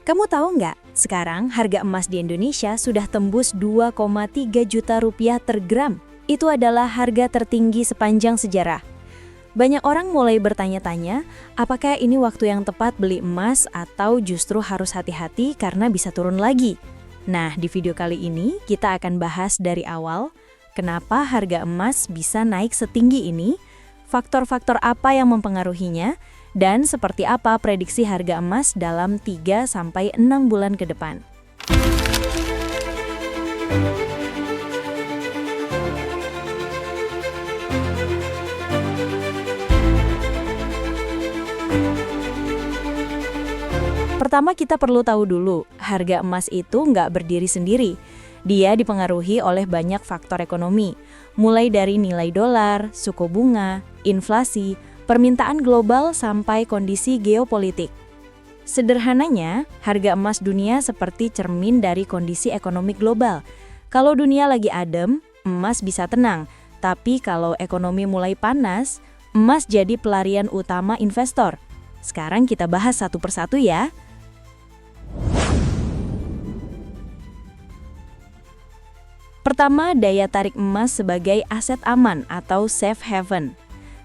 Kamu tahu nggak, sekarang harga emas di Indonesia sudah tembus 2,3 juta rupiah per gram. Itu adalah harga tertinggi sepanjang sejarah. Banyak orang mulai bertanya-tanya, apakah ini waktu yang tepat beli emas atau justru harus hati-hati karena bisa turun lagi? Nah, di video kali ini kita akan bahas dari awal, kenapa harga emas bisa naik setinggi ini, faktor-faktor apa yang mempengaruhinya, dan seperti apa prediksi harga emas dalam 3-6 bulan ke depan. Pertama kita perlu tahu dulu, harga emas itu nggak berdiri sendiri. Dia dipengaruhi oleh banyak faktor ekonomi, mulai dari nilai dolar, suku bunga, inflasi, permintaan global sampai kondisi geopolitik. Sederhananya, harga emas dunia seperti cermin dari kondisi ekonomi global. Kalau dunia lagi adem, emas bisa tenang. Tapi kalau ekonomi mulai panas, emas jadi pelarian utama investor. Sekarang kita bahas satu persatu ya. Pertama, daya tarik emas sebagai aset aman atau safe haven.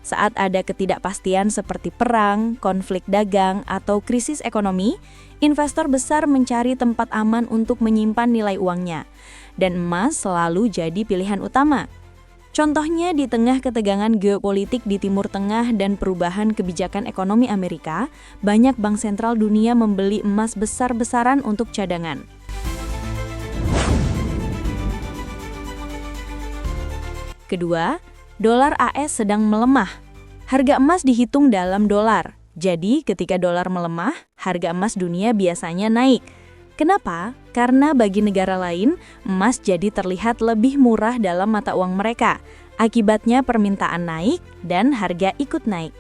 Saat ada ketidakpastian seperti perang, konflik dagang, atau krisis ekonomi, investor besar mencari tempat aman untuk menyimpan nilai uangnya. Dan emas selalu jadi pilihan utama. Contohnya di tengah ketegangan geopolitik di Timur Tengah dan perubahan kebijakan ekonomi Amerika, banyak bank sentral dunia membeli emas besar-besaran untuk cadangan. Kedua, dolar AS sedang melemah. Harga emas dihitung dalam dolar. Jadi, ketika dolar melemah, harga emas dunia biasanya naik. Kenapa? Karena bagi negara lain, emas jadi terlihat lebih murah dalam mata uang mereka. Akibatnya permintaan naik dan harga ikut naik.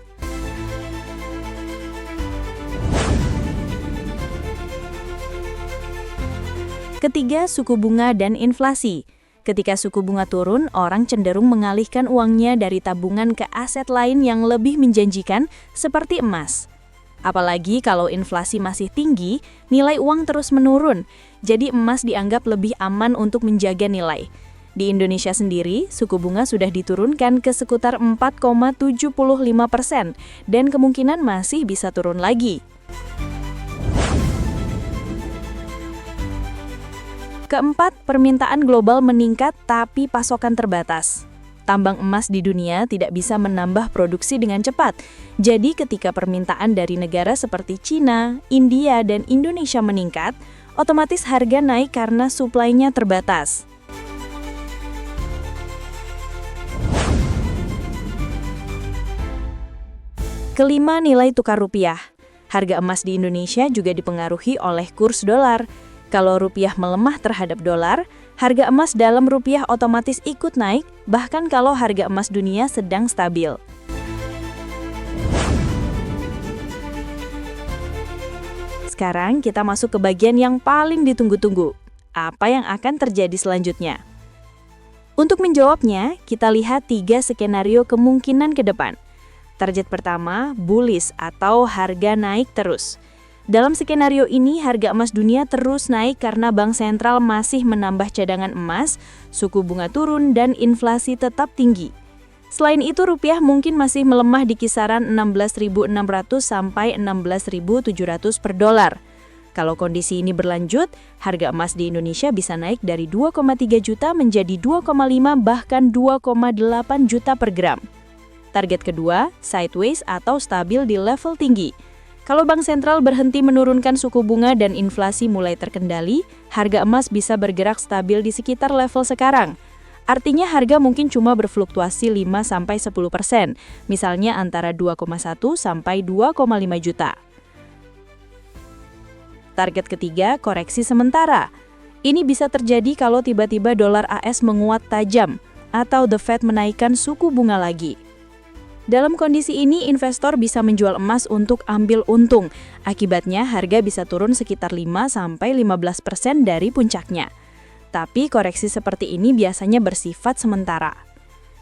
Ketiga, suku bunga dan inflasi. Ketika suku bunga turun, orang cenderung mengalihkan uangnya dari tabungan ke aset lain yang lebih menjanjikan seperti emas. Apalagi kalau inflasi masih tinggi, nilai uang terus menurun, jadi emas dianggap lebih aman untuk menjaga nilai. Di Indonesia sendiri, suku bunga sudah diturunkan ke sekitar 4,75% dan kemungkinan masih bisa turun lagi. Keempat, permintaan global meningkat tapi pasokan terbatas. Tambang emas di dunia tidak bisa menambah produksi dengan cepat. Jadi ketika permintaan dari negara seperti Cina, India, dan Indonesia meningkat, otomatis harga naik karena suplainya terbatas. Kelima, nilai tukar rupiah. Harga emas di Indonesia juga dipengaruhi oleh kurs dolar. Kalau rupiah melemah terhadap dolar, harga emas dalam rupiah otomatis ikut naik, bahkan kalau harga emas dunia sedang stabil. Sekarang kita masuk ke bagian yang paling ditunggu-tunggu. Apa yang akan terjadi selanjutnya? Untuk menjawabnya, kita lihat 3 skenario kemungkinan ke depan. Target pertama, bullish atau harga naik terus. Dalam skenario ini, harga emas dunia terus naik karena bank sentral masih menambah cadangan emas, suku bunga turun, dan inflasi tetap tinggi. Selain itu, rupiah mungkin masih melemah di kisaran 16.600 sampai 16.700 per dolar. Kalau kondisi ini berlanjut, harga emas di Indonesia bisa naik dari 2,3 juta menjadi 2,5 bahkan 2,8 juta per gram. Target kedua, sideways atau stabil di level tinggi. Kalau bank sentral berhenti menurunkan suku bunga dan inflasi mulai terkendali, harga emas bisa bergerak stabil di sekitar level sekarang. Artinya harga mungkin cuma berfluktuasi 5-10%, misalnya antara 2,1 sampai 2,5 juta. Target ketiga, koreksi sementara. Ini bisa terjadi kalau tiba-tiba dolar AS menguat tajam atau The Fed menaikkan suku bunga lagi. Dalam kondisi ini, investor bisa menjual emas untuk ambil untung. Akibatnya, harga bisa turun sekitar 5-15% dari puncaknya. Tapi koreksi seperti ini biasanya bersifat sementara.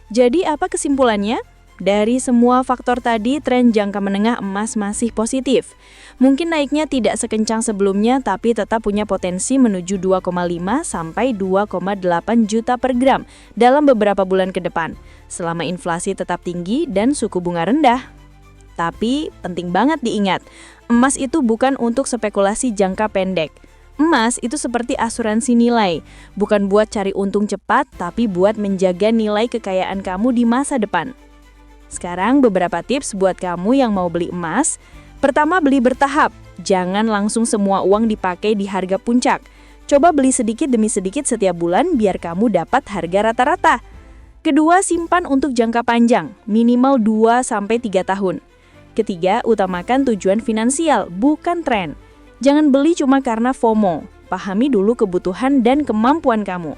Jadi apa kesimpulannya? Dari semua faktor tadi, tren jangka menengah emas masih positif. Mungkin naiknya tidak sekencang sebelumnya, tapi tetap punya potensi menuju 2,5 sampai 2,8 juta per gram dalam beberapa bulan ke depan, selama inflasi tetap tinggi dan suku bunga rendah. Tapi, penting banget diingat, emas itu bukan untuk spekulasi jangka pendek. Emas itu seperti asuransi nilai, bukan buat cari untung cepat, tapi buat menjaga nilai kekayaan kamu di masa depan. Sekarang beberapa tips buat kamu yang mau beli emas. Pertama, beli bertahap. Jangan langsung semua uang dipakai di harga puncak. Coba beli sedikit demi sedikit setiap bulan biar kamu dapat harga rata-rata. Kedua, simpan untuk jangka panjang, minimal 2-3 tahun. Ketiga, utamakan tujuan finansial, bukan tren. Jangan beli cuma karena FOMO. Pahami dulu kebutuhan dan kemampuan kamu.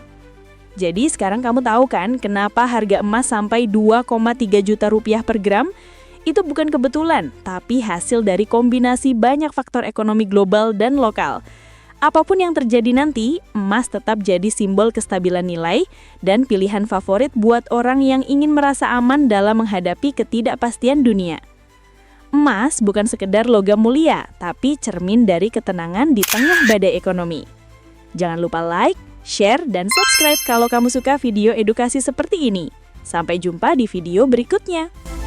Jadi sekarang kamu tahu kan kenapa harga emas sampai 2,3 juta rupiah per gram? Itu bukan kebetulan, tapi hasil dari kombinasi banyak faktor ekonomi global dan lokal. Apapun yang terjadi nanti, emas tetap jadi simbol kestabilan nilai dan pilihan favorit buat orang yang ingin merasa aman dalam menghadapi ketidakpastian dunia. Emas bukan sekedar logam mulia, tapi cermin dari ketenangan di tengah badai ekonomi. Jangan lupa like, share, dan subscribe kalau kamu suka video edukasi seperti ini. Sampai jumpa di video berikutnya.